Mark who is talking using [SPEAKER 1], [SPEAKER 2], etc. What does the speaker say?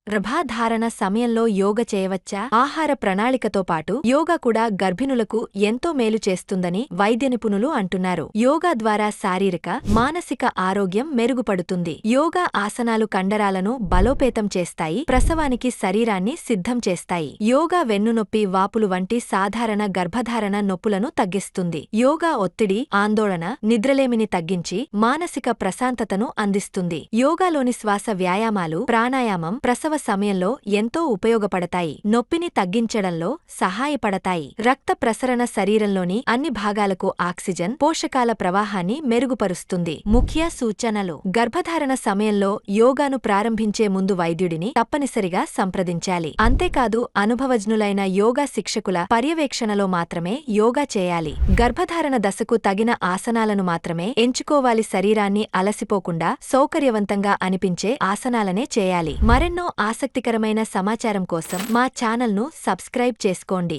[SPEAKER 1] గర్భధారణ సమయంలో యోగ చేయవచ్చా? ఆహార ప్రణాళికతో పాటు యోగా కూడా గర్భిణులకు ఎంతో మేలు చేస్తుందని వైద్య నిపుణులు అంటున్నారు. యోగా ద్వారా శారీరక, మానసిక ఆరోగ్యం మెరుగుపడుతుంది. యోగా ఆసనాలు కండరాలను బలోపేతం చేస్తాయి, ప్రసవానికి శరీరాన్ని సిద్ధం చేస్తాయి. యోగా వెన్నునొప్పి, వాపులు వంటి సాధారణ గర్భధారణ నొప్పులను తగ్గిస్తుంది. యోగా ఒత్తిడి, ఆందోళన, నిద్రలేమిని తగ్గించి మానసిక ప్రశాంతతను అందిస్తుంది. యోగాలోని శ్వాస వ్యాయామాలు, ప్రాణాయామం ప్రసవ సమయంలో ఎంతో ఉపయోగపడతాయి. నొప్పిని తగ్గించడంలో సహాయపడతాయి. రక్త ప్రసరణ శరీరంలోని అన్ని భాగాలకు ఆక్సిజన్, పోషకాల ప్రవాహాన్ని మెరుగుపరుస్తుంది. ముఖ్య సూచనలు: గర్భధారణ సమయంలో యోగాను ప్రారంభించే ముందు వైద్యుడిని తప్పనిసరిగా సంప్రదించాలి. అంతేకాదు, అనుభవజ్ఞులైన యోగా శిక్షకుల పర్యవేక్షణలో మాత్రమే యోగా చేయాలి. గర్భధారణ దశకు తగిన ఆసనాలను మాత్రమే ఎంచుకోవాలి. శరీరాన్ని అలసిపోకుండా సౌకర్యవంతంగా అనిపించే ఆసనాలనే చేయాలి. మరెన్నో ఆసక్తికరమైన సమాచారం కోసం మా ఛానల్ను సబ్స్క్రైబ్ చేసుకోండి.